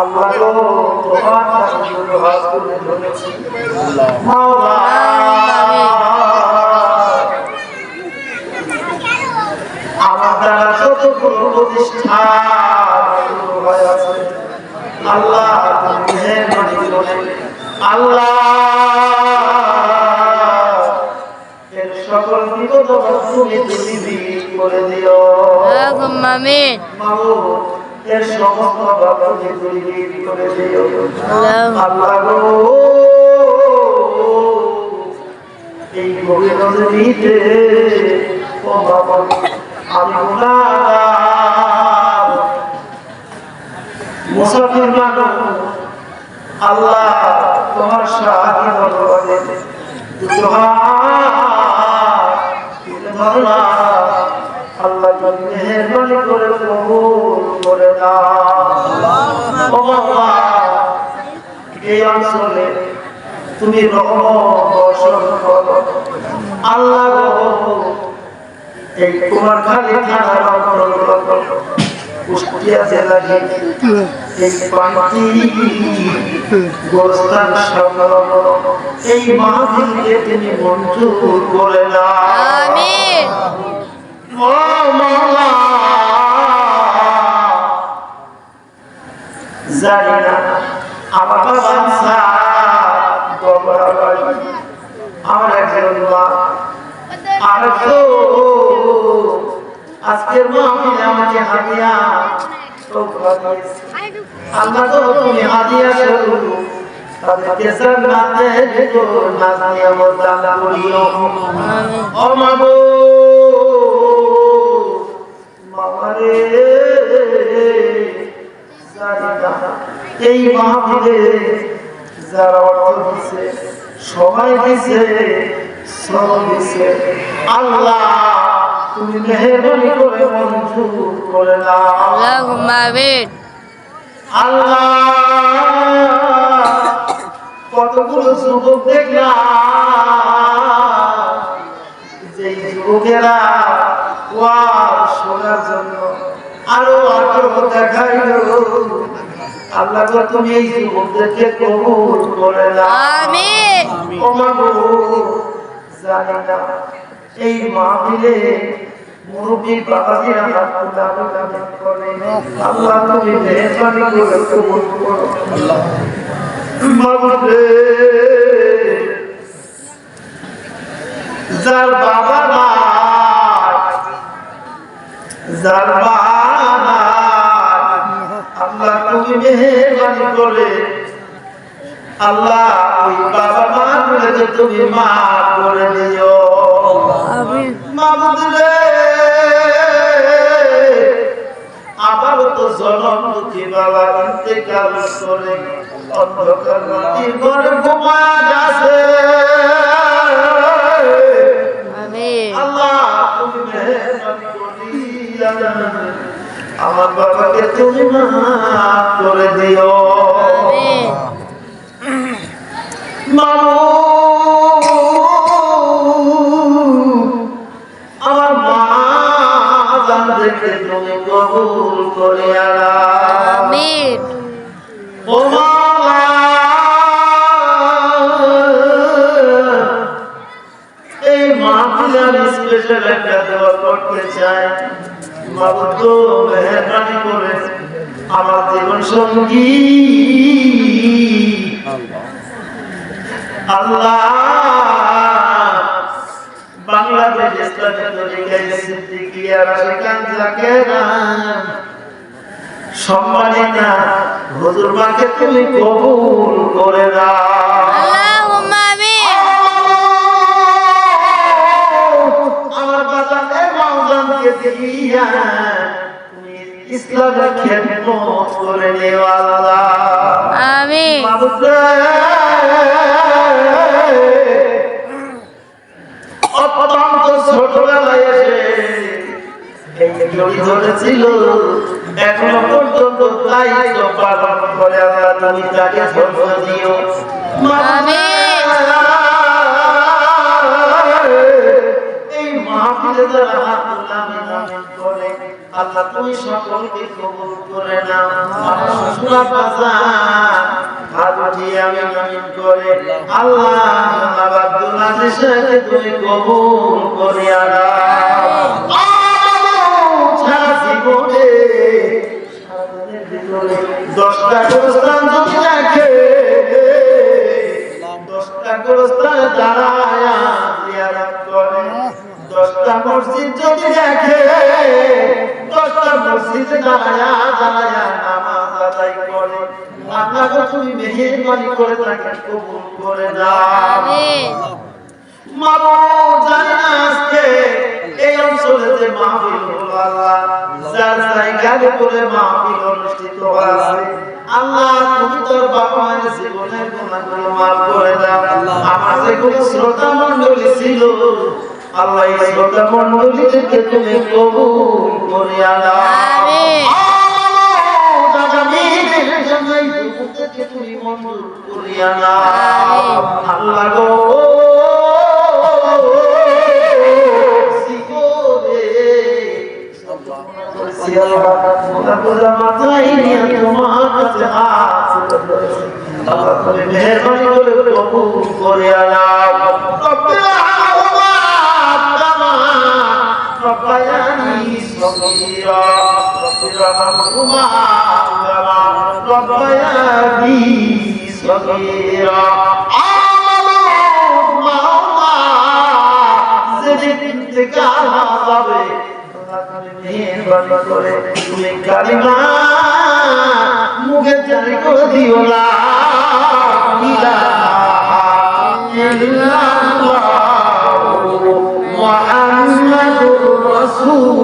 আল্লাহ তোমার হাত তুলে ধরেছি মাওলা, আমার দ্বারা যতগুলো প্রতিষ্ঠান হয়েছে আল্লাহ মেহেরবানি করে আল্লাহ এর সকল বিপদ তুমি করে দিও। আমিন। এর সমস্ত বাবাকে তুমি করে দিও আল্লাহ গো। এই গভীর নদীতে ও বাবা আমি গুনাহগার মুসাফির মানুষ আল্লাহ তোমার সাহায্য করবে আল্লাহ তুমি মেহেরবানি করে কবুল করে দাও। ও বাবা এই অঞ্চলে তুমি রহমত বর্ষণ করো আল্লাহ গো। এই তোমার খালি থানার অন্তর্গত কুষ্টিয়া জেলার এই পাঁচটি গোরস্থান সংলগ্ন এই মাহফিলকে তুমি মঞ্জুর করে দাও। আমিন। ও মাওলা জানি না আমার বাবা আমার একজন মা আর আজকের মাহফিলে আমাকে হাদিয়া আল্লাহ তো তুমি হাদিয়া করো তাদেরকে জান্নাতে ভিতর নাজিয়া দান করিও। ও মাগো মামারে জানিনা এই মাহফিলে যারা অর্থ দিছে সময় দিছে শ্রম দিছে আল্লাহ তুমি মেহেরবানি করে মঞ্জুর করে দাও। আল্লাহুম্মা আমিন। আল্লাহ কতগুলো যুবক দেখলাম যে যুবকেরা ওয়াজ শোনার জন্য আরো আগ্রহ দেখাইল আল্লাহ গো তুমি এই যুবকদেরকে কবুল করে দাও। আমিন। ও মাবুদ জানি না এই মাহফিলে মুরব্বী বাবাজিরা হাত তুলে করে আল্লাহ তুমি মেহেরবানি করে কবুল করো। মাবুদ রে যার বাবা নাই যার মা নাই আল্লাহ তুমি মেহেরবানি করে আল্লাহ ওই বাবা মা গুলোকে তুমি মাফ করে দিও। আমিন। মাবুদ রে আবার তো জনম দুঃখী বাবা ইন্তেকাল করে অন্ধকার রাতের ঘরে ঘুমায় গেছে আমিন। আল্লাহ তুমি মেহেরবানি করিয়া আমার বাবাকে তুমি মাফ করে দিও। আমিন। আমার মা জান দেখে তুমি কবুল করে আমিন। ও মাওলা এই মাহফিলের স্পেশাল একটা দোয়া করতে চাই মাবুদ গো মেহেরবানি করে আমার জীবন সঙ্গী আল্লাহ বাংলাদেশ ইসলামী তরিকা সিদ্দিকিয়া রাশিকান জাকেরা সম্মানিতা হুজুর মাকে তুমি কবুল করে দাও। আল্লাহুম্মা আমিন। আমার বাজারে মাওলানাকে দিয়া তুমি ইসলামের খেদমত করে নিও আল্লাহ। আমিন। মাবুদ অত্যন্ত ছোটবেলায় এসে এই জড়ি ধরেছিল এখনো পর্যন্ত দায়িত্ব পালন তুমি তাকে ধৈর্য দিও। আমিন। এই মাহফিলে যারা হাত তুলে করে আল্লাহ তুমি সকলকে কবুল করে নাও। আমার শ্বশুর বাজার হাত উঠিয়ে আমি আমিন করে আল্লাহ আব্দুল আজিজকে তুমি কবুল করিয়া নাও। সারা জীবনে 10টা গোরস্থান যদি রাখে 10টা গোরস্থানে দাঁড়ায় জিয়ারত করে 10টা মসজিদ যদি রাখে 10টা মসজিদে দাঁড়ায় নামাজ আদায় করে আল্লাহ তুমি মেহেরবানি করে তাকে কবুল করে দাও। আমিন। মাবুদ জানি না আজকে এই অঞ্চলে যে মাহফিল হলো আল্লাহ যার জায়গার উপরে মাহফিল অনুষ্ঠিত হয়েছে আল্লাহ তুমি তোর বাবা মায়ের জীবনের গুনাহগুলো মাফ করে দাও। আমার যেগুলো শ্রোতা মণ্ডলী ছিল আল্লাহ এই শ্রোতা মণ্ডলীদেরকে তুমি কবুল করিয়া দাও। আমিন। আগামীদের জন্য এই দুপুরকে তুমি মঞ্জুর করিয়া দাও। আল্লাহ গো মেহরবানি করে কবুল করিয়া নাও। রব্বায়ানি সগীরা রব্বিরহামহুমা কামা রব্বায়ানি সগীরা। ইন্তেকাল হবে মেহরবানি করে তুমি কালিমা মুখে জারি করে দিও লা ইলাহা ইল্লাল্লাহ মুহাম্মাদুর রাসূল